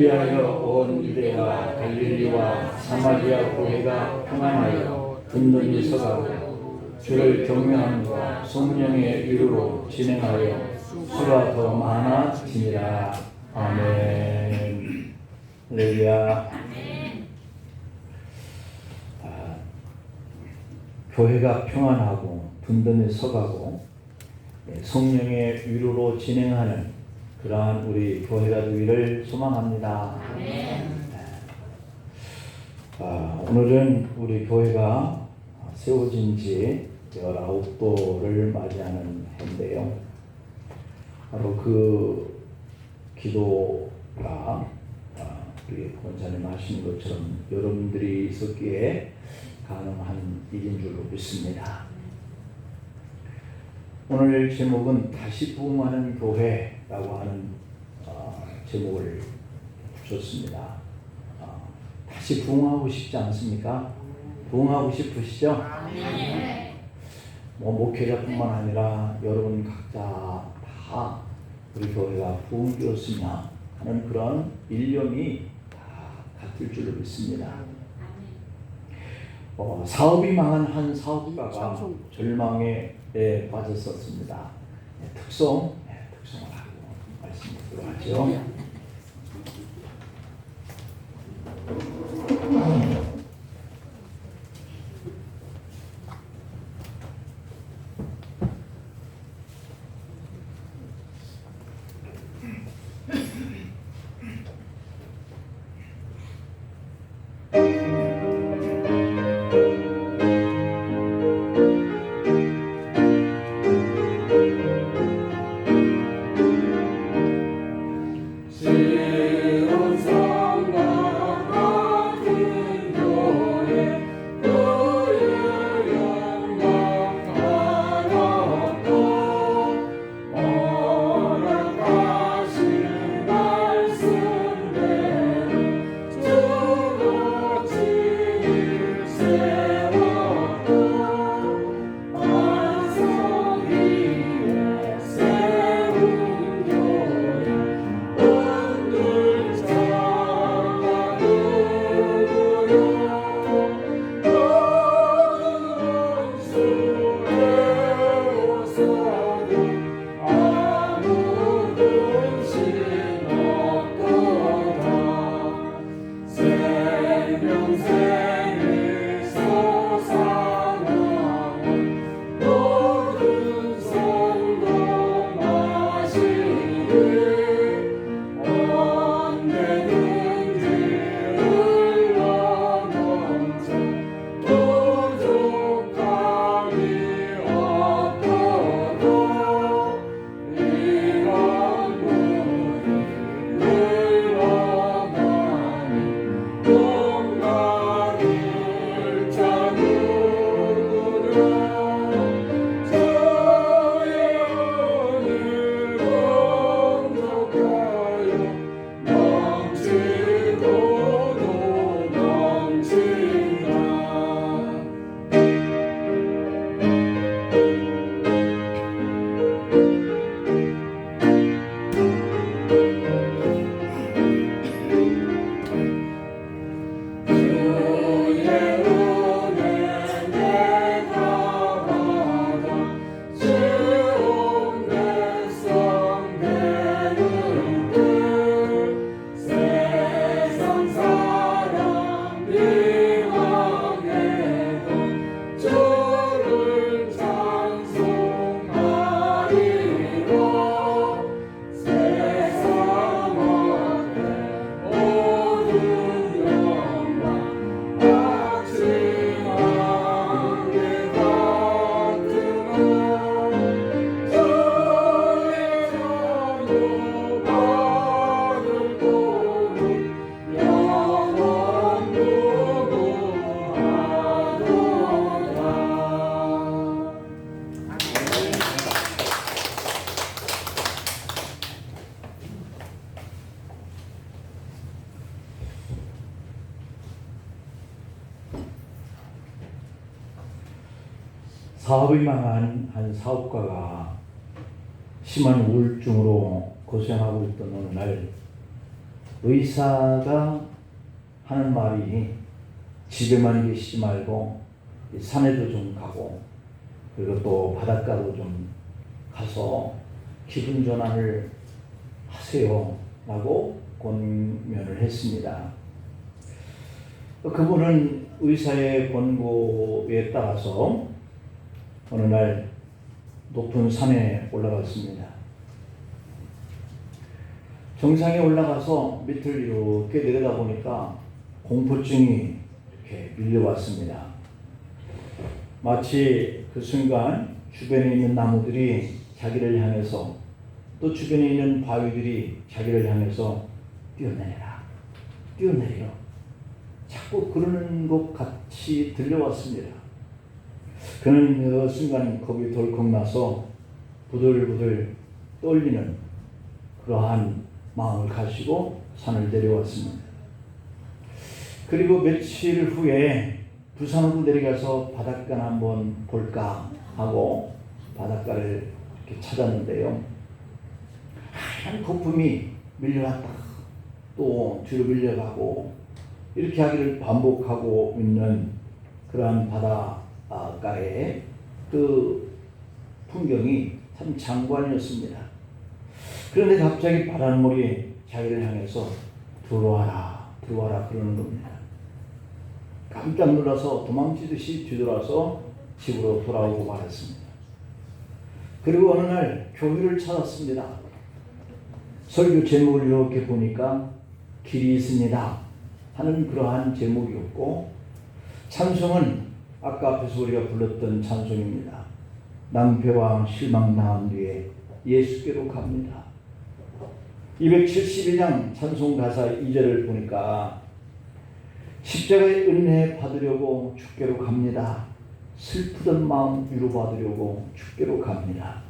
그리하여 온 유대와 갈릴리와 사마리아 교회가 평안하여 든든히 서가고 주를 경외함과 성령의 위로로 진행하여 수가 더 많아지니라. 아멘. 할렐루야. 교회가 평안하고 든든히 서가고 성령의 위로로 진행하는 그러한 우리 교회가 되기를 소망합니다. 오늘은 우리 교회가 세워진 지 19도를 맞이하는 해인데요. 바로 그 기도가 우리 권사님 하신 것처럼 여러분들이 있었기에 가능한 일인 줄로 믿습니다. 오늘 제목은 다시 부흥하는 교회라고 하는 제목을 붙였습니다. 다시 부흥하고 싶지 않습니까? 부흥하고 싶으시죠? 목회자뿐만 아니라 여러분 각자 다 우리 교회가 부흥되었으면 하는 그런 일념이 다 같을 줄로 믿습니다. 사업이 망한 한 사업가가 절망에 빠졌었습니다. 특성을 하고 말씀드리도록 하죠. 사업이 망한 한 사업가가 심한 우울증으로 고생하고 있던 어느 날 의사가 하는 말이 집에만 계시지 말고 산에도 좀 가고 그리고 또 바닷가도 좀 가서 기분 전환을 하세요 라고 권면을 했습니다. 그분은 의사의 권고에 따라서 어느 날 높은 산에 올라갔습니다. 정상에 올라가서 밑을 이렇게 내려다보니까 공포증이 이렇게 밀려왔습니다. 마치 그 순간 주변에 있는 나무들이 자기를 향해서 또 주변에 있는 바위들이 자기를 향해서 뛰어내려라, 뛰어내려 자꾸 그러는 것 같이 들려왔습니다. 그는 그 순간 겁이 덜컥 나서 부들부들 떨리는 그러한 마음을 가지고 산을 내려왔습니다. 그리고 며칠 후에 부산으로 내려가서 바닷가나 한번 볼까 하고 바닷가를 이렇게 찾았는데요. 하얀 거품이 밀려왔다 또 뒤로 밀려가고 이렇게 하기를 반복하고 있는 그러한 바닷가의 그 풍경이 참 장관이었습니다. 그런데 갑자기 바닷물이 자기를 향해서 들어와라 들어와라 그러는 겁니다. 깜짝 놀라서 도망치듯이 뒤돌아서 집으로 돌아오고 말았습니다. 그리고 어느 날 교회를 찾았습니다. 설교 제목을 이렇게 보니까 길이 있습니다 하는 그러한 제목이었고 찬송은 아까 앞에서 우리가 불렀던 찬송입니다. 낭패와 실망당한 뒤에 예수께로 갑니다. 271장 찬송 가사 2절을 보니까 십자가의 은혜 받으려고 주께로 갑니다. 슬프던 마음 위로받으려고 주께로 갑니다.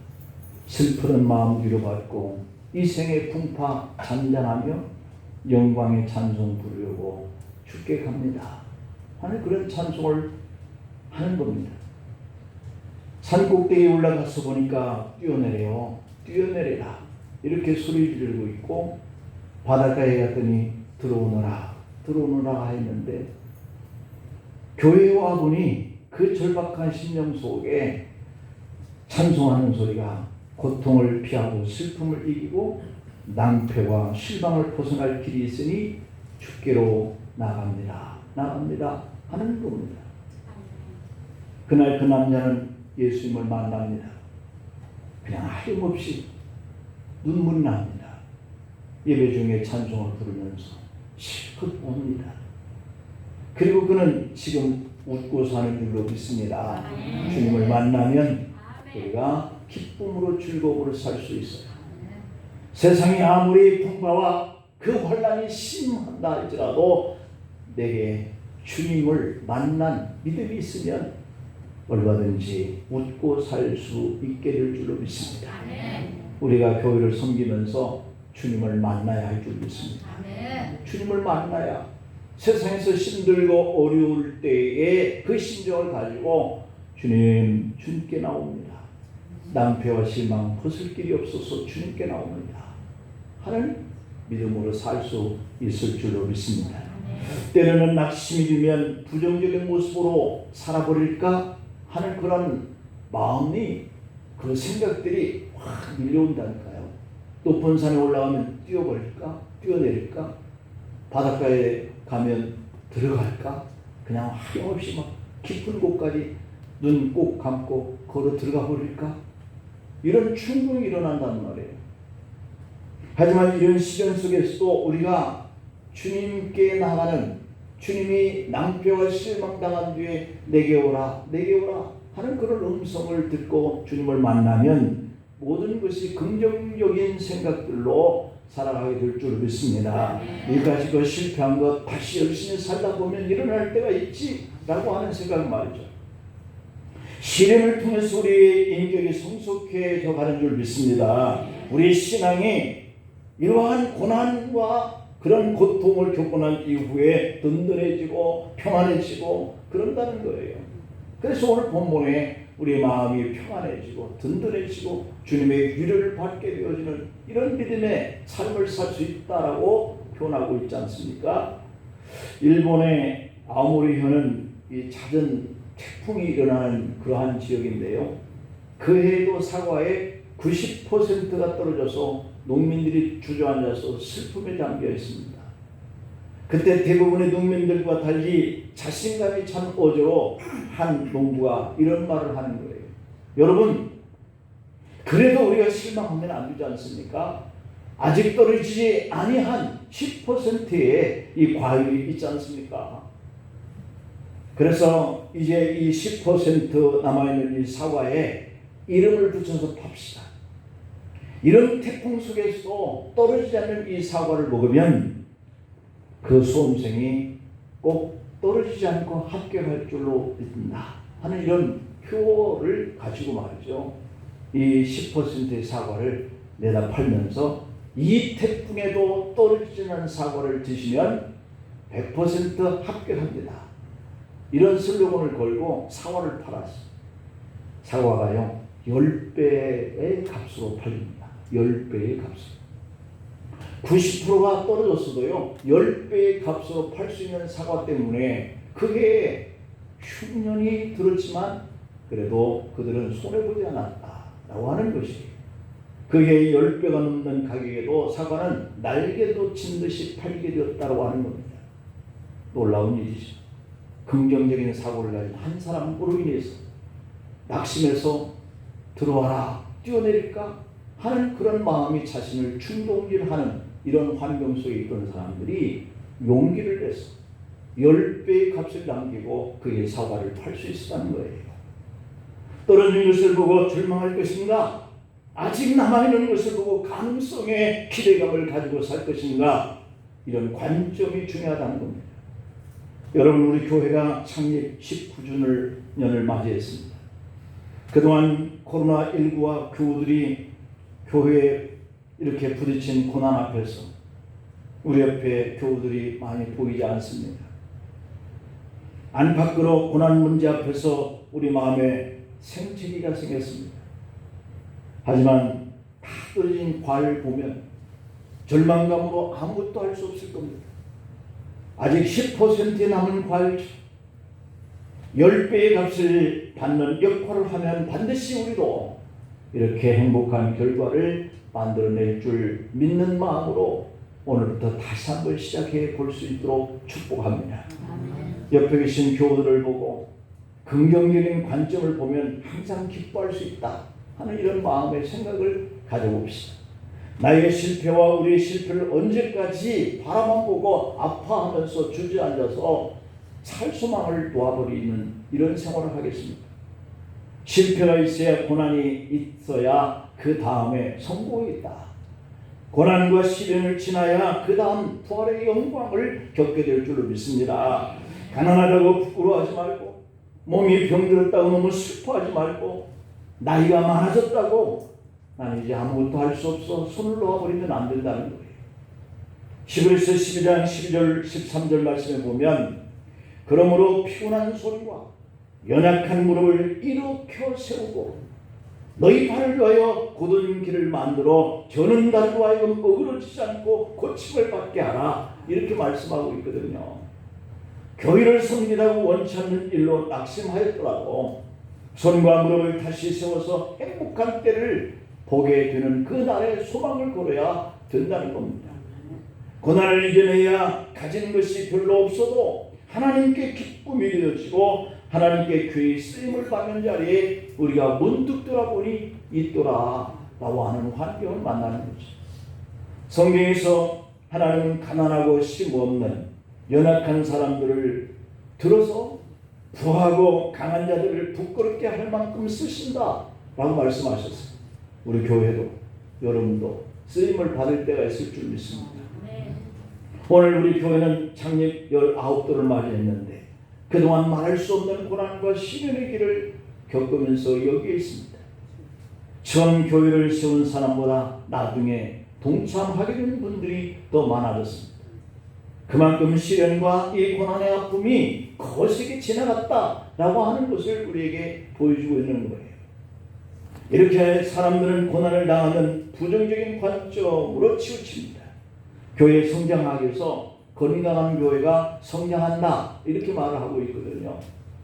슬프던 마음 위로받고 이 생의 풍파 잔잔하며 영광의 찬송 부르려고 주께 갑니다 하는 그런 찬송을 하는 겁니다. 산 꼭대기에 올라가서 보니까 뛰어내려 뛰어내리라 이렇게 소리 지르고 있고 바닷가에 갔더니 들어오너라 들어오너라 했는데 교회에 와보니 그 절박한 심령 속에 찬송하는 소리가 고통을 피하고 슬픔을 이기고 낭패와 실망을 벗어날 길이 있으니 주께로 나갑니다 나갑니다 하는 겁니다. 그날 그 남자는 예수님을 만납니다. 그냥 하염없이 눈물이 납니다. 예배 중에 찬송을 부르면서 실컷 웁니다. 그리고 그는 지금 웃고 사는 줄로 믿습니다. 주님을 만나면 우리가 기쁨으로 즐거움으로 살 수 있어요. 세상이 아무리 풍파와 그 환난이 심한다 할지라도 내게 주님을 만난 믿음이 있으면 얼마든지 웃고 살 수 있게 될 줄로 믿습니다. 우리가 교회를 섬기면서 주님을 만나야 할 줄 믿습니다. 주님을 만나야 세상에서 힘들고 어려울 때에 그 심정을 가지고 주님께 나옵니다. 낭패와 실망 벗을 길이 없어서 주님께 나옵니다 하는 믿음으로 살 수 있을 줄로 믿습니다. 때로는 낙심이 들면 부정적인 모습으로 살아버릴까 하는 그런 마음이 그 생각들이 확 밀려온다니까요. 높은 산에 올라가면 뛰어버릴까 뛰어내릴까 바닷가에 가면 들어갈까 그냥 하염없이 막 깊은 곳까지 눈 꼭 감고 걸어 들어가 버릴까 이런 충동이 일어난다는 말이에요. 하지만 이런 시련 속에서도 우리가 주님께 나가는 주님이 낭패와 실망당한 뒤에 내게 오라 내게 오라 하는 그런 음성을 듣고 주님을 만나면 모든 것이 긍정적인 생각들로 살아가게 될 줄 믿습니다. 여기까지 그 실패한 것 다시 열심히 살다 보면 일어날 때가 있지라고 하는 생각 말이죠. 시련을 통해서 우리의 인격이 성숙해져 가는 줄 믿습니다. 우리 신앙이 이러한 고난과 그런 고통을 겪고 난 이후에 든든해지고 평안해지고 그런다는 거예요. 그래서 오늘 본문에 우리의 마음이 평안해지고 든든해지고 주님의 위로를 받게 되어지는 이런 믿음의 삶을 살 수 있다라고 표현하고 있지 않습니까? 일본의 아오모리현은 이 잦은 태풍이 일어나는 그러한 지역인데요. 그 해에도 사과의 90%가 떨어져서 농민들이 주저앉아서 슬픔에 잠겨 있습니다. 그때 대부분의 농민들과 달리 자신감이 찬 어조로 한 농부가 이런 말을 하는 거예요. 여러분, 그래도 우리가 실망하면 안 되지 않습니까? 아직 떨어지지 아니한 10%의 이 과일이 있지 않습니까? 그래서 이제 이 10% 남아있는 이 사과에 이름을 붙여서 팝시다. 이런 태풍 속에서도 떨어지지 않는 이 사과를 먹으면 그 수험생이 꼭 떨어지지 않고 합격할 줄로 믿는다 하는 이런 표를 가지고 말이죠. 이 10%의 사과를 내다 팔면서 이 태풍에도 떨어지지 않는 사과를 드시면 100% 합격합니다. 이런 슬로건을 걸고 사과를 팔았어요. 사과가요 10배의 값으로 팔립니다. 10배의 값으로. 90%가 떨어졌어도요 10배의 값으로 팔 수 있는 사과 때문에 그게 흉년이 들었지만 그래도 그들은 손해보지 않았다라고 하는 것이에요. 그게 10배가 넘는 가격에도 사과는 날개도 친 듯이 팔리게 되었다고 하는 겁니다. 놀라운 일이죠. 긍정적인 사고를 가진 한 사람으로 인해서 낙심해서 들어와라 뛰어내릴까 하는 그런 마음이 자신을 충동질하는 이런 환경 속에 있던 사람들이 용기를 내서 10배의 값을 남기고 그의 사과를 팔 수 있었다는 거예요. 떨어진 것을 보고 절망할 것인가? 아직 남아있는 것을 보고 가능성에 기대감을 가지고 살 것인가? 이런 관점이 중요하다는 겁니다. 여러분, 우리 교회가 창립 19주년을 맞이했습니다. 그동안 코로나19와 교우들이 교회에 이렇게 부딪힌 고난 앞에서 우리 옆에 교우들이 많이 보이지 않습니다. 안팎으로 고난 문제 앞에서 우리 마음에 생채기가 생겼습니다. 하지만 다 떨어진 과를 보면 절망감으로 아무것도 할 수 없을 겁니다. 아직 10%에 남은 과일처럼 10배의 값을 받는 역할을 하면 반드시 우리도 이렇게 행복한 결과를 만들어낼 줄 믿는 마음으로 오늘부터 다시 한번 시작해 볼 수 있도록 축복합니다. 옆에 계신 교우들을 보고 긍정적인 관점을 보면 항상 기뻐할 수 있다 하는 이런 마음의 생각을 가져봅시다. 나의 실패와 우리의 실패를 언제까지 바라만 보고 아파하면서 주저앉아서 살 소망을 놓아버리는 이런 생활을 하겠습니까? 실패가 있어야 고난이 있어야 그 다음에 성공이 있다. 고난과 시련을 지나야 그 다음 부활의 영광을 겪게 될 줄로 믿습니다. 가난하다고 부끄러워하지 말고, 몸이 병들었다고 너무 슬퍼하지 말고, 나이가 많아졌다고 나는 이제 아무것도 할 수 없어 손을 놓아버리면 안 된다는 거예요. 히브리서 12장 12절 13절 말씀에 보면 그러므로 피곤한 손과 연약한 무릎을 일으켜 세우고 너희 발을 위하여 곧은 길을 만들어 저는 자들로 하여금 어그러지지 않고 고침을 받게 하라 이렇게 말씀하고 있거든요. 교회를 섬기라고 원치 않는 일로 낙심하였더라도 손과 무릎을 다시 세워서 행복한 때를 보게 되는 그 날에 소망을 걸어야 된다는 겁니다. 고난을 이겨내야 가진 것이 별로 없어도 하나님께 기쁨이 되어지고 하나님께 귀히 쓰임을 받는 자리에 우리가 문득 돌아보니 있더라 라고 하는 환경을 만나는 거죠. 성경에서 하나님은 가난하고 힘없는 연약한 사람들을 들어서 부하고 강한 자들을 부끄럽게 할 만큼 쓰신다 라고 말씀하셨어요. 우리 교회도 여러분도 쓰임을 받을 때가 있을 줄 믿습니다. 오늘 우리 교회는 창립 19돌을 맞이했는데 그동안 말할 수 없는 고난과 시련의 길을 겪으면서 여기에 있습니다. 처음 교회를 세운 사람보다 나중에 동참하게 된 분들이 더 많아졌습니다. 그만큼 시련과 이 고난의 아픔이 거세게 지나갔다라고 하는 것을 우리에게 보여주고 있는 거예요. 이렇게 사람들은 고난을 당하면 부정적인 관점으로 치우칩니다. 교회 성장하기 위해서 건강한 교회가 성장한다 이렇게 말을 하고 있거든요.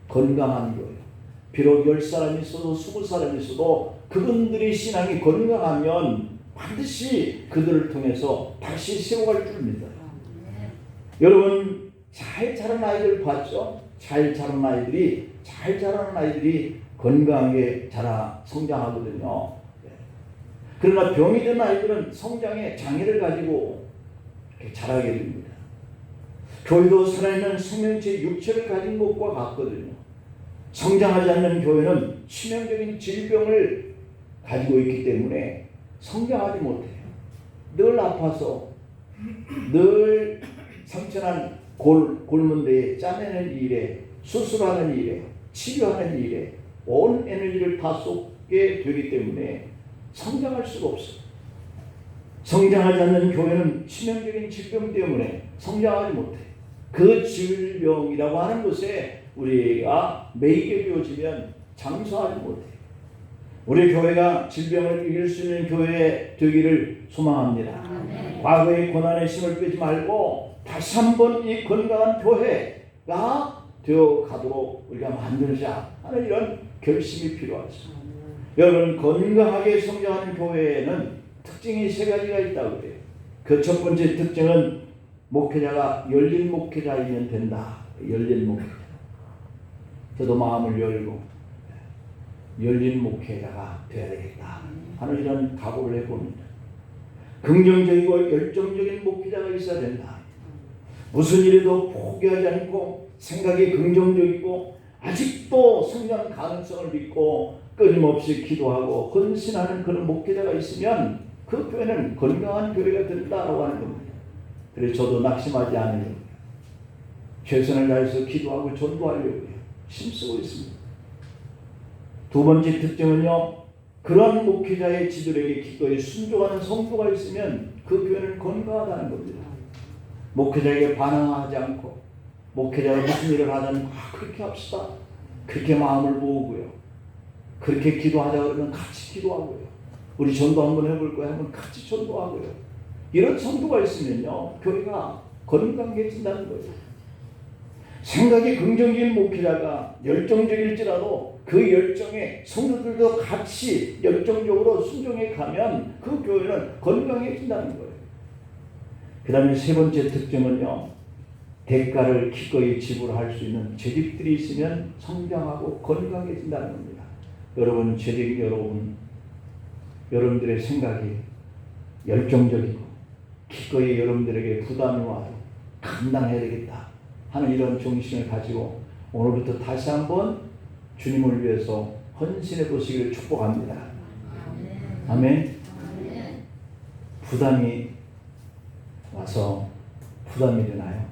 건강한 교회. 비록 10사람이 있어도 20사람이 있어도 그분들의 신앙이 건강하면 반드시 그들을 통해서 다시 세워갈 줄 믿어요. 여러분 잘 자란 아이들 봤죠? 잘 자란 아이들이 건강하게 성장하거든요. 그러나 병이 든 아이들은 성장에 장애를 가지고 이렇게 자라게 됩니다. 교회도 살아있는 생명체 육체를 가진 것과 같거든요. 성장하지 않는 교회는 치명적인 질병을 가지고 있기 때문에 성장하지 못해요. 늘 아파서 늘 상처난 골문 데에 짜내는 일에, 수술하는 일에, 치료하는 일에 온 에너지를 다 쏟게 되기 때문에 성장할 수가 없어요. 성장하지 않는 교회는 치명적인 질병 때문에 성장하지 못해요. 그 질병이라고 하는 것에 우리가 매이게 되어지면 장수하지 못해요. 우리 교회가 질병을 이길 수 있는 교회 되기를 소망합니다. 과거의 고난의 힘을 빼지 말고 다시 한번 이 건강한 교회가 되어 가도록 우리가 만들자 하는 이런 결심이 필요하죠. 여러분 건강하게 성장하는 교회에는 특징이 3가지가 있다고 그래요. 그 첫 번째 특징은 목회자가 열린 목회자이면 된다. 열린 목회자. 저도 마음을 열고 열린 목회자가 되어야 되겠다 하는 이런 각오를 해봅니다. 긍정적이고 열정적인 목회자가 있어야 된다. 무슨 일에도 포기하지 않고 생각이 긍정적이고 아직도 성장 가능성을 믿고 끊임없이 기도하고 헌신하는 그런 목회자가 있으면 그 교회는 건강한 교회가 된다라고 하는 겁니다. 그래서 저도 낙심하지 않으려고 최선을 다해서 기도하고 전도하려고 힘쓰고 있습니다. 두 번째 특징은요, 그런 목회자의 지도력에 기꺼이 순종하는 성도가 있으면 그 교회는 건강하다는 겁니다. 목회자에게 반항하지 않고 목회자가 무슨 일을 하든 그렇게 합시다. 그렇게 마음을 모으고요. 그렇게 기도하자 그러면 같이 기도하고요. 우리 전도 한번 해볼 거야 하면 같이 전도하고요. 이런 성도가 있으면요, 교회가 건강해진다는 거예요. 생각이 긍정적인 목회자가 열정적일지라도 그 열정에 성도들도 같이 열정적으로 순종해 가면 그 교회는 건강해진다는 거예요. 그 다음에 3번째 특징은요, 대가를 기꺼이 지불할 수 있는 재직들이 있으면 성장하고 건강해진다는 겁니다. 여러분, 재직 여러분들의 생각이 열정적이고 기꺼이 여러분들에게 부담이 와도 감당해야 되겠다 하는 이런 정신을 가지고 오늘부터 다시 한번 주님을 위해서 헌신해 보시기를 축복합니다. 아멘. 부담이 와서 부담이 되나요?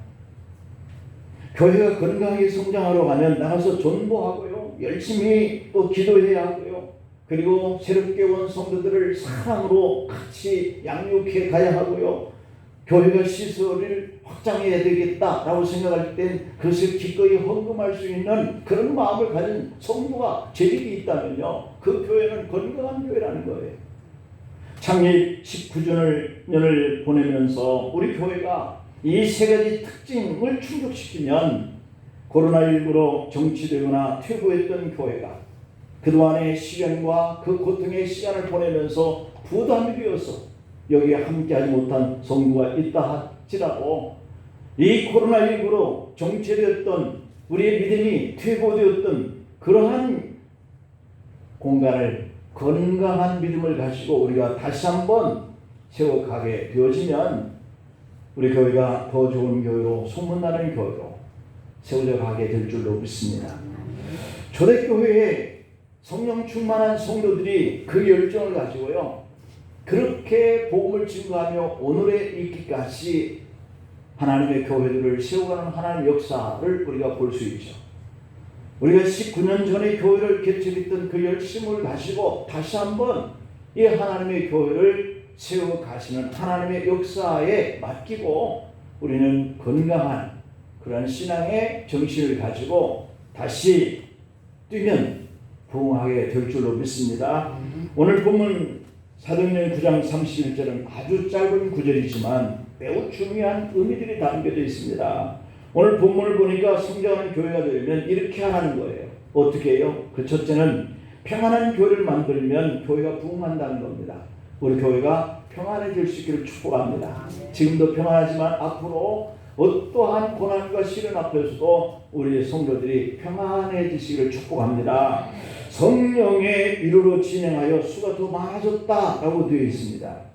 교회가 건강하게 성장하러 가면 나가서 전도하고요, 열심히 또 기도해야 하고요, 그리고 새롭게 온 성도들을 사랑으로 같이 양육해 가야 하고요, 교회가 시설을 확장해야 되겠다라고 생각할 땐 그것을 기꺼이 헌금할 수 있는 그런 마음을 가진 성도가 재직이 있다면요, 그 교회는 건강한 교회라는 거예요. 창립 19주년을 보내면서 우리 교회가 이 3가지 특징을 충족시키면 코로나19로 정치되거나 퇴보했던 교회가 그동안의 시련과 그 고통의 시간을 보내면서 부담이 되어서 여기에 함께하지 못한 성도가 있다 할지라도 이 코로나19로 정체되었던 우리의 믿음이 퇴보되었던 그러한 공간을 건강한 믿음을 가지고 우리가 다시 한번 세워가게 되어지면 우리 교회가 더 좋은 교회로 소문나는 교회로 세워져 가게 될 줄로 믿습니다. 초대교회에 성령 충만한 성도들이 그 열정을 가지고요, 그렇게 복음을 증거하며 오늘에 있기까지 하나님의 교회들을 세워가는 하나님의 역사를 우리가 볼 수 있죠. 우리가 19년 전에 교회를 개척했던 그 열심을 가지고 다시 한번 이 하나님의 교회를 세워가시는 하나님의 역사에 맡기고 우리는 건강한 그런 신앙의 정신을 가지고 다시 뛰면 부흥하게 될 줄로 믿습니다. 오늘 본문 사도행전 9장 31절은 아주 짧은 구절이지만 매우 중요한 의미들이 담겨져 있습니다. 오늘 본문을 보니까 성장하는 교회가 되려면 이렇게 하라는 거예요. 어떻게 해요? 그 첫째는 평안한 교회를 만들면 교회가 부흥한다는 겁니다. 우리 교회가 평안해질 수 있기를 축복합니다. 지금도 평안하지만 앞으로 어떠한 고난과 시련 앞에서도 우리 성도들이 평안해지시기를 축복합니다. 성령의 위로로 진행하여 수가 더 많아졌다라고 되어 있습니다.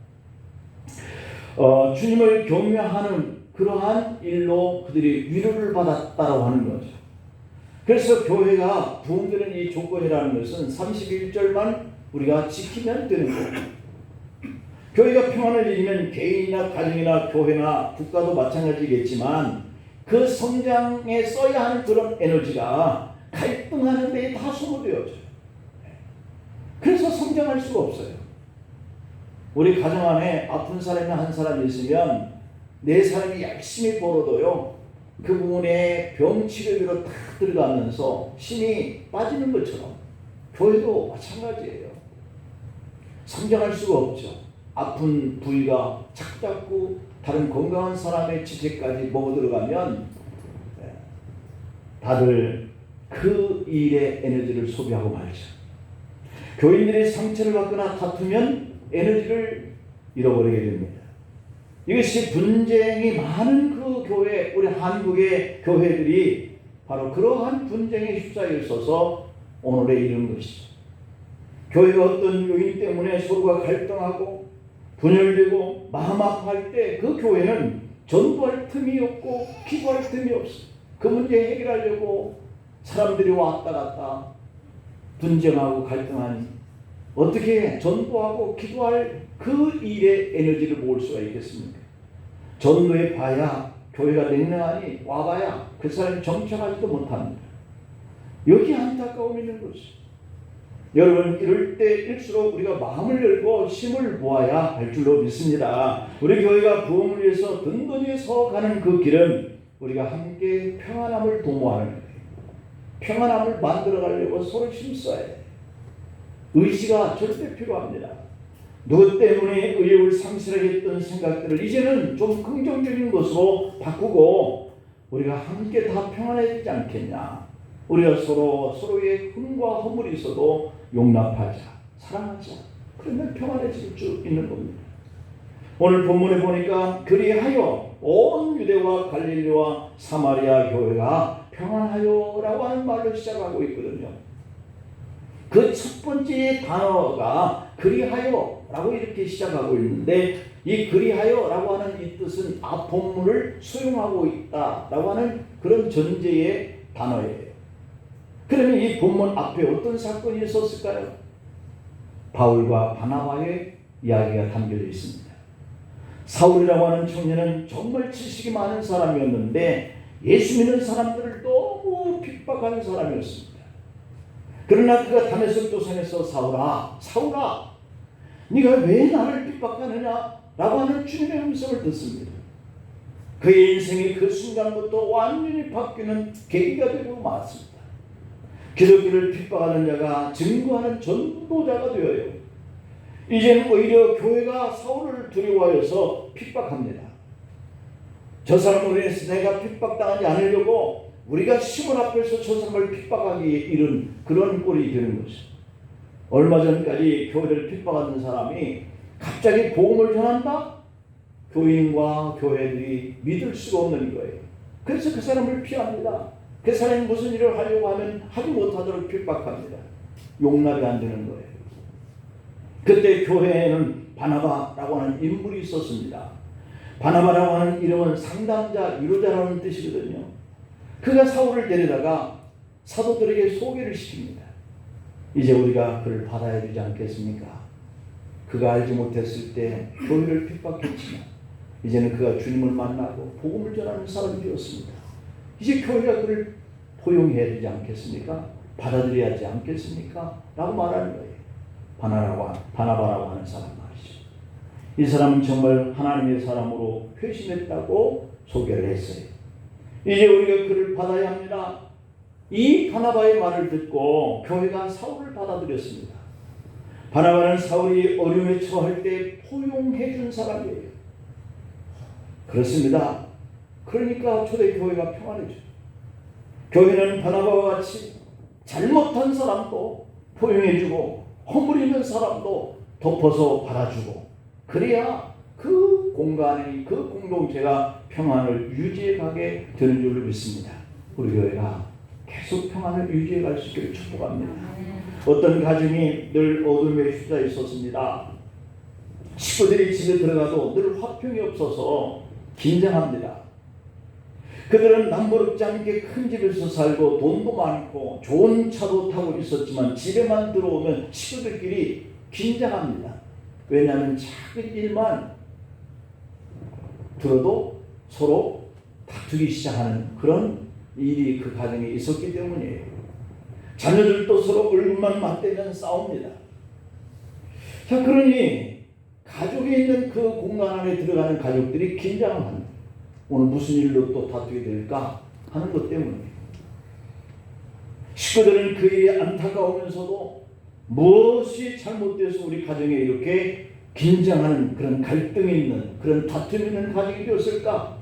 주님을 경외하는 그러한 일로 그들이 위로를 받았다라고 하는 거죠. 그래서 교회가 부흥되는 이 조건이라는 것은 31절만 우리가 지키면 되는 거예요. 교회가 평안을 이루면 개인이나 가정이나 교회나 국가도 마찬가지겠지만 그 성장에 써야 하는 그런 에너지가 갈등하는 데에 다 소모되어져요. 그래서 성장할 수가 없어요. 우리 가정 안에 아픈 사람이 한 사람이 있으면 네 사람이 열심히 벌어도요, 그 부분에 병치료비로 탁 들어가면서 힘이 빠지는 것처럼 교회도 마찬가지예요. 성장할 수가 없죠. 아픈 부위가 자꾸 다른 건강한 사람의 지체까지 먹어 들어가면 다들 그 일에 에너지를 소비하고 말죠. 교인들이 상처를 받거나 다투면 에너지를 잃어버리게 됩니다. 이것이 분쟁이 많은 그 교회, 우리 한국의 교회들이 바로 그러한 분쟁에 휩싸여 있어서 오늘에 이른 것이죠. 교회가 어떤 요인 때문에 서로가 갈등하고 분열되고 마음 아파할 때 그 교회는 전도할 틈이 없고 기도할 틈이 없어요. 그 문제 해결하려고 사람들이 왔다 갔다 분쟁하고 갈등하니 어떻게 전도하고 기도할 그 일에 에너지를 모을 수가 있겠습니까? 전도해 봐야 교회가 냉랭하니 와봐야 그 사람이 정착하지도 못합니다. 여기 안타까움이 있는 것이죠. 여러분, 이럴 때일수록 우리가 마음을 열고 힘을 모아야 할 줄로 믿습니다. 우리 교회가 부흥을 위해서 든든히 서가는 그 길은 우리가 함께 평안함을 도모하는 거예요. 평안함을 만들어가려고 서로 힘써야 해요. 의지가 절대 필요합니다. 누구 때문에 의욕을 상실하게 했던 생각들을 이제는 좀 긍정적인 것으로 바꾸고 우리가 함께 다 평안해지지 않겠냐. 우리가 서로의 흠과 허물이 있어도 용납하자, 사랑하자. 그러면 평안해질 수 있는 겁니다. 오늘 본문에 보니까 그리하여 온 유대와 갈릴리와 사마리아 교회가 평안하여라고 하는 말로 시작하고 있거든요. 그 첫 번째 단어가 그리하여라고 이렇게 시작하고 있는데 이 그리하여라고 하는 이 뜻은 앞 본문을 수용하고 있다라고 하는 그런 전제의 단어예요. 그러면 이 본문 앞에 어떤 사건이 있었을까요? 바울과 바나바의 이야기가 담겨져 있습니다. 사울이라고 하는 청년은 정말 지식이 많은 사람이었는데 예수 믿는 사람들을 너무 핍박하는 사람이었습니다. 그러나 그가 다메섹 도상에서 사울아 네가 왜 나를 핍박하느냐 라고 하는 주님의 음성을 듣습니다. 그의 인생이 그 순간부터 완전히 바뀌는 계기가 되고 말았습니다. 기독교를 핍박하는 자가 증거하는 전도자가 되어요. 이제는 오히려 교회가 사울을 두려워하여서 핍박합니다. 저 사람으로 인해서 내가 핍박당하지 않으려고 우리가 시몬 앞에서 저 사람을 핍박하기에 이른 그런 꼴이 되는 것이죠. 얼마 전까지 교회를 핍박하는 사람이 갑자기 복음을 전한다? 교인과 교회들이 믿을 수가 없는 거예요. 그래서 그 사람을 피합니다. 그 사람이 무슨 일을 하려고 하면 하지 못하도록 핍박합니다. 용납이 안 되는 거예요. 그때 교회에는 바나바라고 하는 인물이 있었습니다. 바나바라고 하는 이름은 상담자, 위로자라는 뜻이거든요. 그가 사울을 데려다가 사도들에게 소개를 시킵니다. 이제 우리가 그를 받아야 되지 않겠습니까? 그가 알지 못했을 때 교회를 핍박했지만 이제는 그가 주님을 만나고 복음을 전하는 사람이 되었습니다. 이제 교회가 그를 포용해야 되지 않겠습니까? 받아들여야 하지 않겠습니까? 라고 말하는 거예요. 바나바라고 하는 사람 말이죠. 이 사람은 정말 하나님의 사람으로 회심했다고 소개를 했어요. 이제 우리가 그를 받아야 합니다. 이 바나바의 말을 듣고 교회가 사울을 받아들였습니다. 바나바는 사울이 어려움에 처할 때 포용해 준 사람이에요. 그렇습니다. 그러니까 초대교회가 평안해져요. 교회는 바나바와 같이 잘못한 사람도 포용해주고 허물 있는 사람도 덮어서 받아주고, 그래야 그 공간이, 그 공동체가 평안을 유지해 가게 되는 줄 믿습니다. 우리 교회가 계속 평안을 유지해 갈 수 있기를 축복합니다. 어떤 가정이 늘 어둠에 휘자 있었습니다. 식구들이 집에 들어가도 늘 화평이 없어서 긴장합니다. 그들은 남부럽지 않게 큰 집에서 살고 돈도 많고 좋은 차도 타고 있었지만 집에만 들어오면 식구들끼리 긴장합니다. 왜냐하면 작은 일만 들어도 서로 다투기 시작하는 그런 일이 그 가정에 있었기 때문이에요. 자녀들도 서로 얼굴만 맞대면 싸웁니다. 자, 그러니 가족에 있는 그 공간 안에 들어가는 가족들이 긴장을 합니다. 오늘 무슨 일로 또 다투게 될까 하는 것 때문에. 식구들은 그 일이 안타까우면서도 무엇이 잘못돼서 우리 가정에 이렇게 긴장하는 그런 갈등이 있는, 그런 다툼이 있는 가정이 되었을까?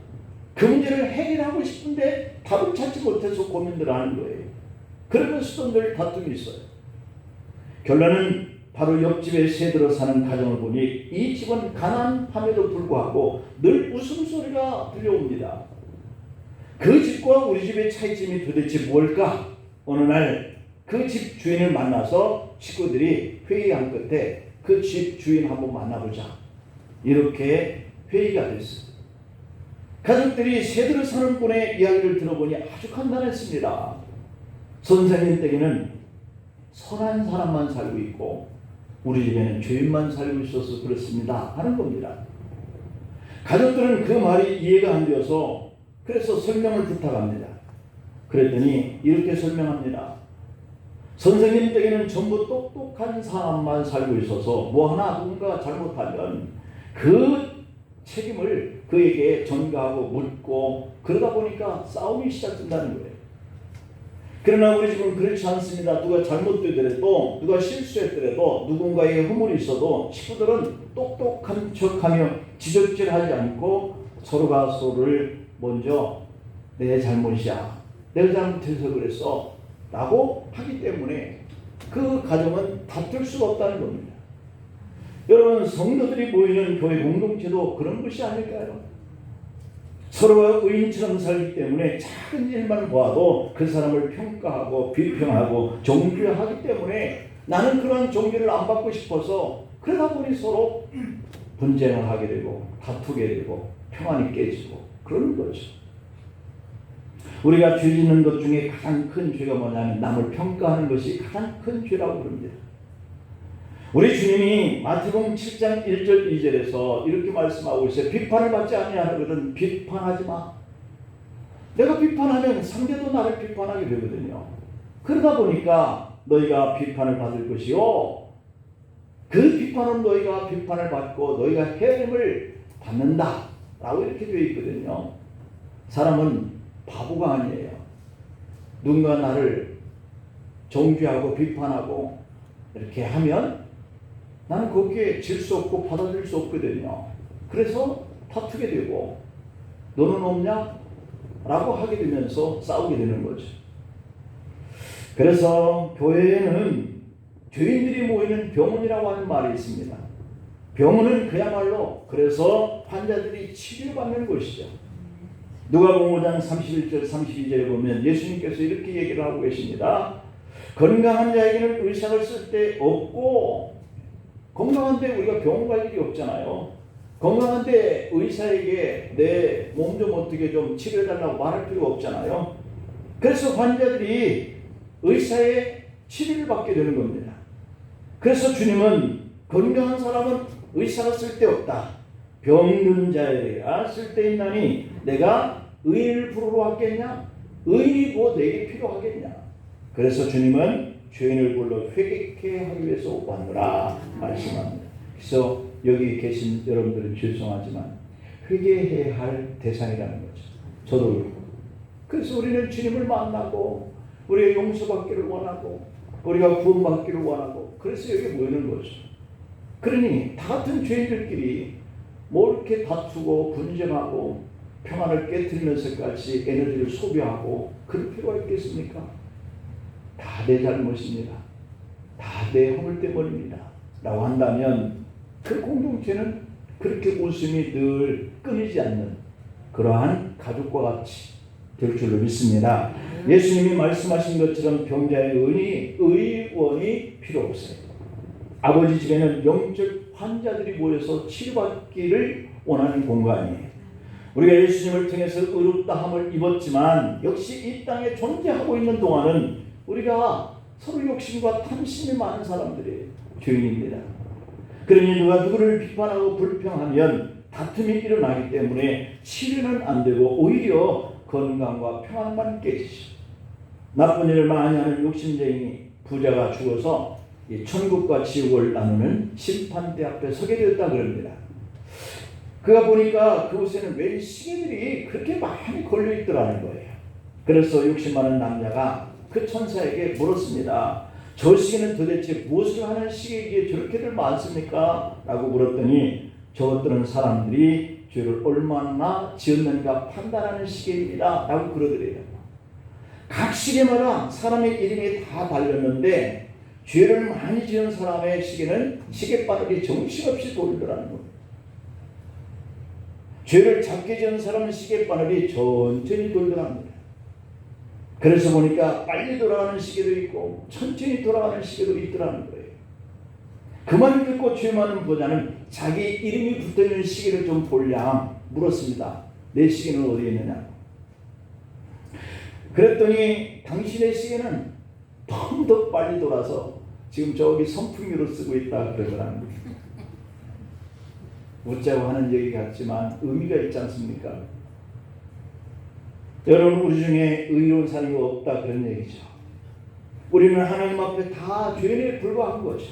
그 문제를 해결하고 싶은데 답을 찾지 못해서 고민들을 하는 거예요. 그러면서도 늘 다툼이 있어요. 결론은 바로 옆집에 새들어 사는 가정을 보니 이 집은 가난함에도 불구하고 늘 웃음소리가 들려옵니다. 그 집과 우리 집의 차이점이 도대체 뭘까? 어느 날 그 집 주인을 만나서 식구들이 회의한 끝에 그 집 주인 한번 만나보자, 이렇게 회의가 됐어요. 가족들이 새들어 사는 분의 이야기를 들어보니 아주 간단했습니다. 선생님 댁에는 선한 사람만 살고 있고 우리 집에는 죄인만 살고 있어서 그렇습니다 하는 겁니다. 가족들은 그 말이 이해가 안 되어서 그래서 설명을 부탁합니다. 그랬더니 이렇게 설명합니다. 선생님 댁에는 전부 똑똑한 사람만 살고 있어서 뭐 하나 누군가 잘못하면 그 책임을 그에게 전가하고 묻고 그러다 보니까 싸움이 시작된다는 거예요. 그러나 우리 집은 그렇지 않습니다. 누가 잘못되더라도, 누가 실수했더라도, 누군가의 허물이 있어도 식구들은 똑똑한 척하며 지적질하지 않고 서로가 서로를 먼저 내 잘못이야, 내가 잘못해서 그랬어 라고 하기 때문에 그 가정은 다툴 수가 없다는 겁니다. 여러분, 성도들이 모이는 교회 공동체도 그런 것이 아닐까요? 서로가 의인처럼 살기 때문에 작은 일만 보아도 그 사람을 평가하고 비평하고 정죄하기 때문에 나는 그런 정죄를 안 받고 싶어서 그러다 보니 서로 분쟁을 하게 되고 다투게 되고 평안이 깨지고 그러는 거죠. 우리가 죄 짓는 것 중에 가장 큰 죄가 뭐냐면 남을 평가하는 것이 가장 큰 죄라고 그럽니다. 우리 주님이 마태복음 7장 1절 2절에서 이렇게 말씀하고 있어요. 비판을 받지 아니하거든 비판하지 마. 내가 비판하면 상대도 나를 비판하게 되거든요. 그러다 보니까 너희가 비판을 받을 것이요, 그 비판은 너희가 비판을 받고 너희가 해림을 받는다 라고 이렇게 되어 있거든요. 사람은 바보가 아니에요. 누군가 나를 정죄하고 비판하고 이렇게 하면 나는 거기에 질 수 없고 받아들일 수 없거든요. 그래서 다투게 되고 너는 없냐? 라고 하게 되면서 싸우게 되는 거죠. 그래서 교회에는 죄인들이 모이는 병원이라고 하는 말이 있습니다. 병원은 그야말로 그래서 환자들이 치료받는 곳이죠. 누가복음 5장 31절 32절에 보면 예수님께서 이렇게 얘기를 하고 계십니다. 건강한 자에게는 의사를 쓸 데 없고, 건강한데 우리가 병원 갈 일이 없잖아요. 건강한데 의사에게 내 몸 좀 어떻게 좀 치료해달라고 말할 필요가 없잖아요. 그래서 환자들이 의사의 치료를 받게 되는 겁니다. 그래서 주님은 건강한 사람은 의사가 쓸 데 없다, 병든 자에게가 쓸 데 있나니 내가 의인을 부르러 왔겠냐? 의인이 뭐 내게 필요하겠냐? 그래서 주님은 죄인을 불러 회개케 하기 위해서 왔노라 말씀합니다. 그래서 여기 계신 여러분들은 죄송하지만 회개해야 할 대상이라는 거죠. 저도 그렇고. 그래서 우리는 주님을 만나고 우리가 용서받기를 원하고 우리가 구원받기를 원하고 그래서 여기 모이는 거죠. 그러니 다 같은 죄인들끼리 뭐 이렇게 다투고 분쟁하고 평안을 깨뜨리면서까지 에너지를 소비하고 그럴 필요가 있겠습니까? 다 내 잘못입니다. 다 내 허물 때문입니다. 라고 한다면 그 공동체는 그렇게 웃음이 늘 끊이지 않는 그러한 가족과 같이 될 줄로 믿습니다. 예수님이 말씀하신 것처럼 병자의 의원이 필요 없어요. 아버지 집에는 영적 환자들이 모여서 치료받기를 원하는 공간이에요. 우리가 예수님을 통해서 의롭다함을 입었지만 역시 이 땅에 존재하고 있는 동안은 우리가 서로 욕심과 탐심이 많은 사람들이에요. 죄인입니다. 그러니 누가 누구를 비판하고 불평하면 다툼이 일어나기 때문에 치료는 안 되고 오히려 건강과 평안만 깨지죠. 나쁜 일을 많이 하는 욕심쟁이 부자가 죽어서 천국과 지옥을 나누는 심판대 앞에 서게 되었다 그럽니다. 그가 보니까 그곳에는 왜 시계들이 그렇게 많이 걸려있더라는 거예요. 그래서 욕심 많은 남자가 그 천사에게 물었습니다. 저 시계는 도대체 무엇을 하는 시계이기에 저렇게들 많습니까? 라고 물었더니 저것들은 사람들이 죄를 얼마나 지었는가 판단하는 시계입니다. 라고 그러더래요. 각 시계마다 사람의 이름이 다 달렸는데 죄를 많이 지은 사람의 시계는 시계바늘이 정신없이 돌더라는 거예요. 죄를 작게 지은 사람은 시계바늘이 천천히 돌더라는 거예요. 그래서 보니까 빨리 돌아가는 시계도 있고 천천히 돌아가는 시계도 있더라는 거예요. 그 말 듣고 죄 많은 부자는 자기 이름이 붙어있는 시계를 좀 볼랴 물었습니다. 내 시계는 어디에 있느냐? 그랬더니 당신의 시계는 더 빨리 돌아서 지금 저기 선풍기로 쓰고 있다 그러더라는 거예요. 웃자고 하는 얘기 같지만 의미가 있지 않습니까? 여러분, 우리 중에 의로운 사람이 없다 그런 얘기죠. 우리는 하나님 앞에 다 죄인에 불과한 거죠.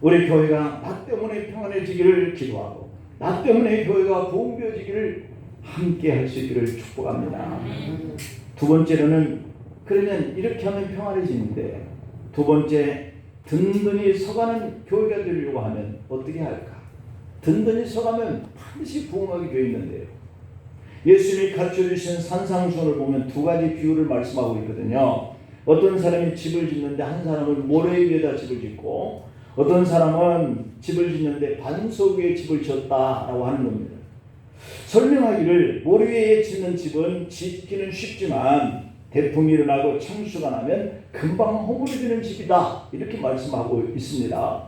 우리 교회가 나 때문에 평안해지기를 기도하고 나 때문에 교회가 부흥되어지기를 함께 할 수 있기를 축복합니다. 두 번째로는 그러면 이렇게 하면 평안해지는데 두 번째, 든든히 서가는 교회가 되려고 하면 어떻게 할까? 든든히 서가면 반드시 부흥하게 되어 있는데요. 예수님이 가르쳐주신 산상수훈을 보면 두 가지 비유를 말씀하고 있거든요. 어떤 사람이 집을 짓는데 한 사람은 모래 위에다 집을 짓고 어떤 사람은 집을 짓는데 반석 위에 집을 지었다라고 하는 겁니다. 설명하기를 모래 위에 짓는 집은 짓기는 쉽지만 대풍이 일어나고 창수가 나면 금방 허물어지는 집이다 이렇게 말씀하고 있습니다.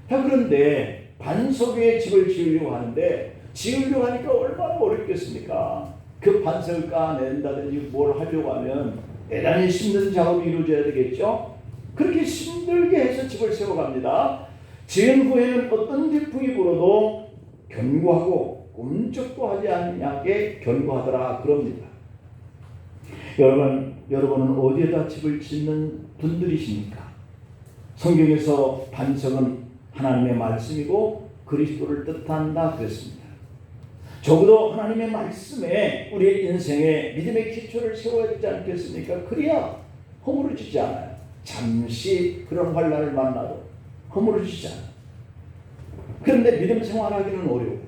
그런데 반석 위에 집을 지으려고 하는데 지으려고 하니까 얼마나 어렵겠습니까? 그 반석을 까낸다든지 뭘 하려고 하면 대단히 힘든 작업이 이루어져야 되겠죠? 그렇게 힘들게 해서 집을 세워갑니다. 지은 후에는 어떤 태풍이 불어도 견고하고 꿈쩍도 하지 않게 견고하더라 그럽니다. 여러분은 어디에다 집을 짓는 분들이십니까? 성경에서 반석은 하나님의 말씀이고 그리스도를 뜻한다 그랬습니다. 적어도 하나님의 말씀에 우리의 인생에 믿음의 기초를 세워야 되지 않겠습니까? 그래야 허물어지지 않아요. 잠시 그런 환난을 만나도 허물어지지 않아요. 그런데 믿음 생활하기는 어려워요.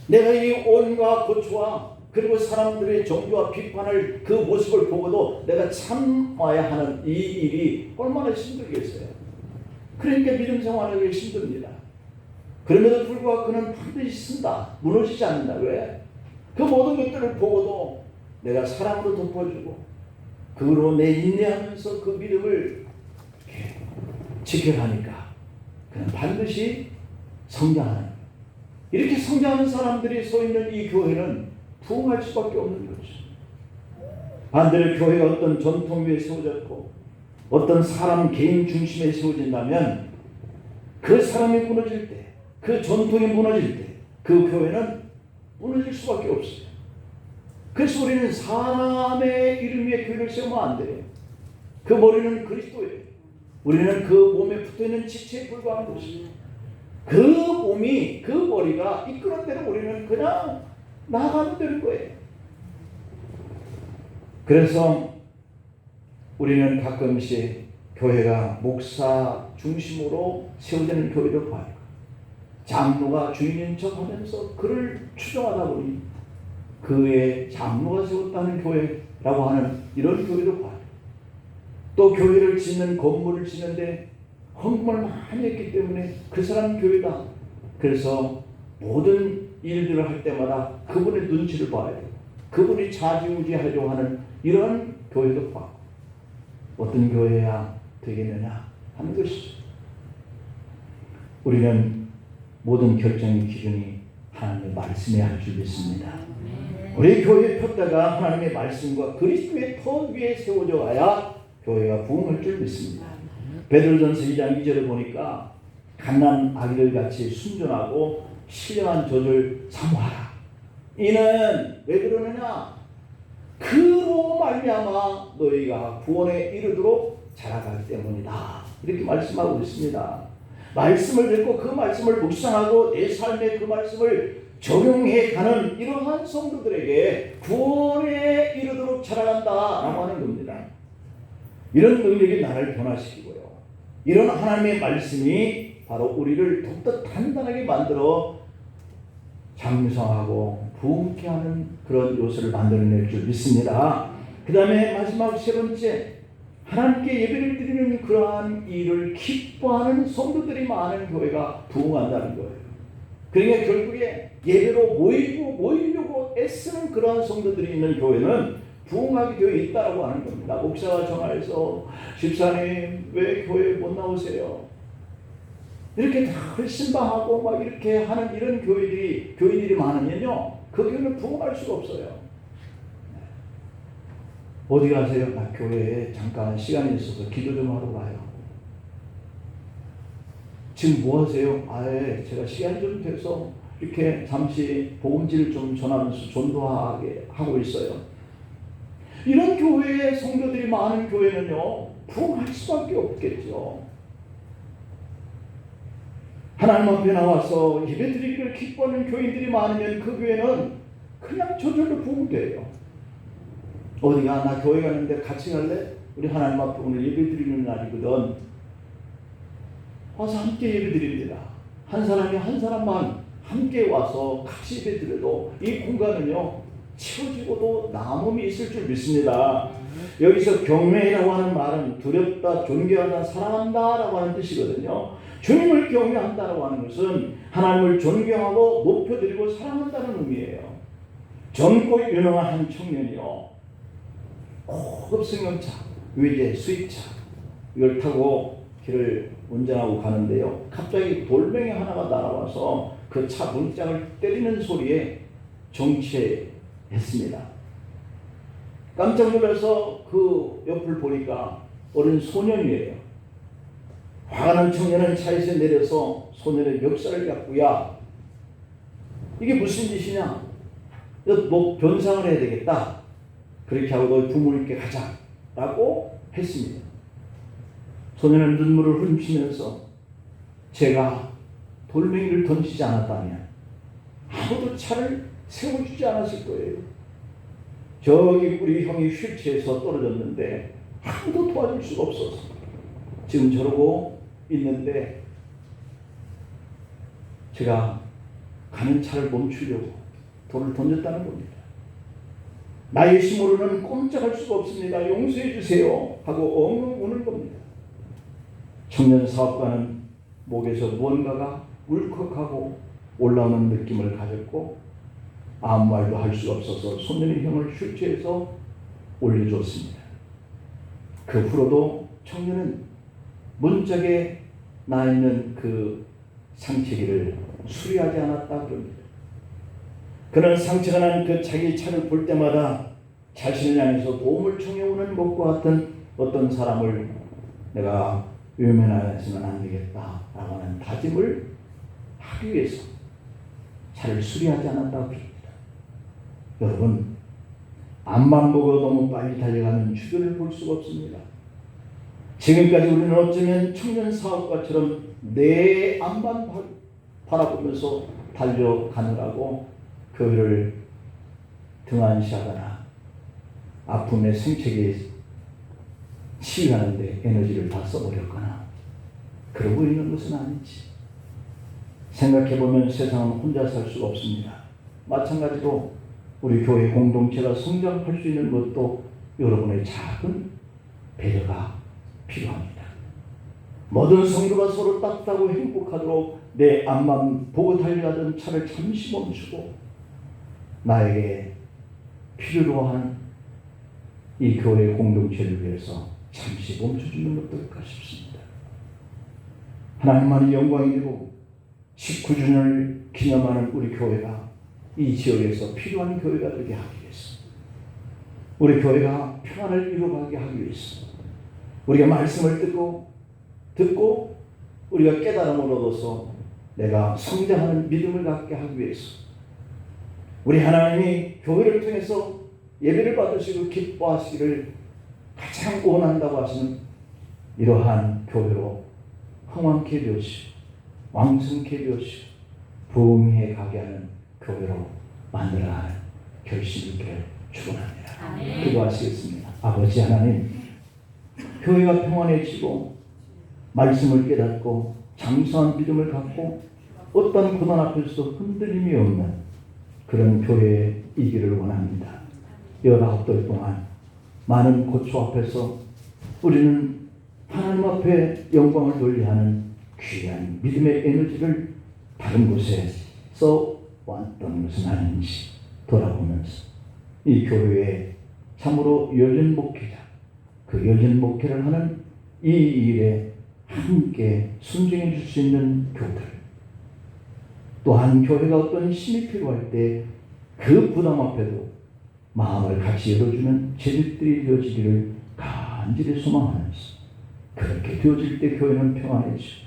내가 이 온과 고초와 그리고 사람들의 정죄와 비판을 그 모습을 보고도 내가 참아야 하는 이 일이 얼마나 힘들겠어요. 그러니까 믿음 생활하기 힘듭니다. 그럼에도 불구하고 그는 반드시 쓴다. 무너지지 않는다. 왜? 그 모든 것들을 보고도 내가 사랑으로 덮어주고 그로 내 인내하면서 그 믿음을 지켜가니까 그는 반드시 성장하는, 이렇게 성장하는 사람들이 서 있는 이 교회는 부흥할 수밖에 없는 거죠. 반대로 교회가 어떤 전통 위에 세워졌고 어떤 사람 개인 중심에 세워진다면 그 사람이 무너질 때, 그 전통이 무너질 때 그 교회는 무너질 수밖에 없어요. 그래서 우리는 사람의 이름 위에 교회를 세우면 안 돼요. 그 머리는 그리스도예요. 우리는 그 몸에 붙어있는 지체에 불과한 것이죠. 그 몸이, 그 머리가 이끄는 대로 우리는 그냥 나가면 되는 거예요. 그래서 우리는 가끔씩 교회가 목사 중심으로 세워지는 교회도 봐요. 장로가 주인인 척하면서 그를 추종하다 보니 그의 장로가 세웠다는 교회라고 하는 이런 교회도 봐요. 또 교회를 짓는 건물을 짓는데 헌금을 많이 했기 때문에 그 사람 교회다. 그래서 모든 일들을 할 때마다 그분의 눈치를 봐야 돼요. 그분이 좌지우지하려고 하는 이런 교회도 봐. 어떤 교회야 되겠느냐 하는 것이죠. 우리는 모든 결정의 기준이 하나님의 말씀이야 할 줄 믿습니다. 우리 교회 폈다가 하나님의 말씀과 그리스도의 터 위에 세워져 가야 교회가 부흥할 줄 믿습니다. 베드로전서 2장 2절을 보니까 갓난 아기들 같이 순전하고 신령한 젖을 사모하라. 이는 왜 그러느냐? 그로 말미암아 너희가 구원에 이르도록 자라가기 때문이다. 이렇게 말씀하고 있습니다. 말씀을 듣고 그 말씀을 묵상하고 내 삶에 그 말씀을 적용해 가는 이러한 성도들에게 구원에 이르도록 자라간다라고 하는 겁니다. 이런 능력이 나를 변화시키고요. 이런 하나님의 말씀이 바로 우리를 더욱더 단단하게 만들어 장성하고 부흥케 하는 그런 요소를 만들어낼 줄 믿습니다. 그 다음에 마지막 세 번째, 하나님께 예배를 드리는 그러한 일을 기뻐하는 성도들이 많은 교회가 부흥한다는 거예요. 그러니까 결국에 예배로 모이려고 애쓰는 그러한 성도들이 있는 교회는 부흥하게 되어 있다고 하는 겁니다. 목사가 전화해서 집사님 왜 교회에 못 나오세요? 이렇게 다 신방하고 막 이렇게 하는 이런 교인들이 많으면요, 그 교회는 부흥할 수가 없어요. 어디 가세요? 나 교회에 잠깐 시간이 있어서 기도 좀 하러 가요. 지금 뭐 하세요? 제가 시간이 좀 돼서 이렇게 잠시 복음지를 좀 전하면서 전도하게 하고 있어요. 이런 교회에 성도들이 많은 교회는요, 부흥할 수밖에 없겠죠. 하나님 앞에 나와서 예배드리기를 기뻐하는 교인들이 많으면 그 교회는 그냥 저절로 부흥돼요. 어디가 나 교회 가는데 같이 갈래? 우리 하나님 앞에 오늘 예배드리는 날이거든. 와서 함께 예배드립니다. 한 사람이 한 사람만 함께 와서 같이 예배드려도 이 공간은요 채워지고도 남음이 있을 줄 믿습니다. 여기서 경외라고 하는 말은 두렵다, 존경하다, 사랑한다 라고 하는 뜻이거든요. 주님을 경외한다라고 하는 것은 하나님을 존경하고 높여드리고 사랑한다는 의미예요. 젊고 유능한 한 청년이요, 고급 승용차, 외제 수입차 이걸 타고 길을 운전하고 가는데요, 갑자기 돌멩이 하나가 날아와서 그 차 문짝을 때리는 소리에 정체했습니다. 깜짝 놀라서 그 옆을 보니까 어린 소년이에요. 화가 난 청년은 차에서 내려서 소년의 멱살을 잡고, 야, 이게 무슨 짓이냐? 너 변상을 해야 되겠다. 그렇게 하고 너희 부모님께 가자 라고 했습니다. 소년은 눈물을 훔치면서 제가 돌멩이를 던지지 않았다면 아무도 차를 세워주지 않았을 거예요. 저기 우리 형이 휠체어에서 떨어졌는데 아무도 도와줄 수가 없어서 지금 저러고 있는데 제가 가는 차를 멈추려고 돌을 던졌다는 겁니다. 나의 힘으로는 꼼짝할 수가 없습니다. 용서해 주세요 하고 엉엉 우는 겁니다. 청년 사업가는 목에서 무언가가 울컥하고 올라오는 느낌을 가졌고 아무 말도 할 수가 없어서 소년의 형을 휠체어에서 올려줬습니다. 그 후로도 청년은 문짝에 나 있는 그 상처기를 수리하지 않았다 그럽니다. 그는 상처가 난 그 자기 차를 볼 때마다 자신을 향해서 도움을 청해오는 것과 같은 어떤 사람을 내가 외면하지는 안 되겠다라고 하는 다짐을 하기 위해서 차를 수리하지 않았다고 합니다. 여러분, 앞만 보고 너무 빨리 달려가는 주변을 볼 수가 없습니다. 지금까지 우리는 어쩌면 청년 사업가처럼 내 앞만 바라보면서 달려가느라고 교회를 등한시하거나 아픔의 생채기에 치유하는데 에너지를 다 써버렸거나 그러고 있는 것은 아니지. 생각해보면 세상은 혼자 살 수가 없습니다. 마찬가지로 우리 교회 공동체가 성장할 수 있는 것도 여러분의 작은 배려가 필요합니다. 모든 성도가 서로 따뜻하고 행복하도록 내 앞만 보고 달려가던 차를 잠시 멈추고 나에게 필요로 한 이 교회 공동체를 위해서 잠시 멈춰주는 것도 어떨까 싶습니다. 하나님만이 영광이 되고 19주년을 기념하는 우리 교회가 이 지역에서 필요한 교회가 되게 하기 위해서, 우리 교회가 평안을 이루어가게 하기 위해서, 우리가 말씀을 듣고 우리가 깨달음을 얻어서 내가 성장하는 믿음을 갖게 하기 위해서, 우리 하나님이 교회를 통해서 예배를 받으시고 기뻐하시기를 가장 원한다고 하시는 이러한 교회로 흥왕케 되어지고 왕성케 되어지고 부흥해 가게 하는 교회로 만들어가는 결심이 있기를 축원합니다. 기도하시겠습니다. 아버지 하나님, 교회가 평안해지고 말씀을 깨닫고 장수한 믿음을 갖고 어떤 고난 앞에서도 흔들림이 없는 그런 교회이기를 원합니다. 19달 동안 많은 고초 앞에서 우리는 하나님 앞에 영광을 돌리하는 귀한 믿음의 에너지를 다른 곳에서 왔던 것은 아닌지 돌아보면서 이 교회에 참으로 여전 목회자, 그 여전 목회를 하는 이 일에 함께 순종해 줄 수 있는 교들, 또한 교회가 어떤 힘이 필요할 때 그 부담 앞에도 마음을 같이 열어주는 제자들이 되어지기를 간절히 소망하면서, 그렇게 되어질 때 교회는 평안해지고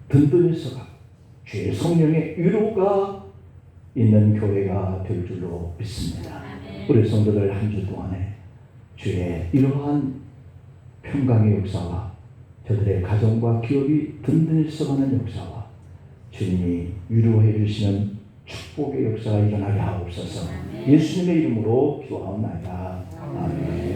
든든히 서가고 주의 성령의 위로가 있는 교회가 될 줄로 믿습니다. 우리 성도들 한 주 동안에 주의 이러한 평강의 역사와 저들의 가정과 기업이 든든히 서가는 역사와 주님이 위로해 주시는 축복의 역사가 일어나게 하옵소서. 예수님의 이름으로 기도하옵나이다. 아멘.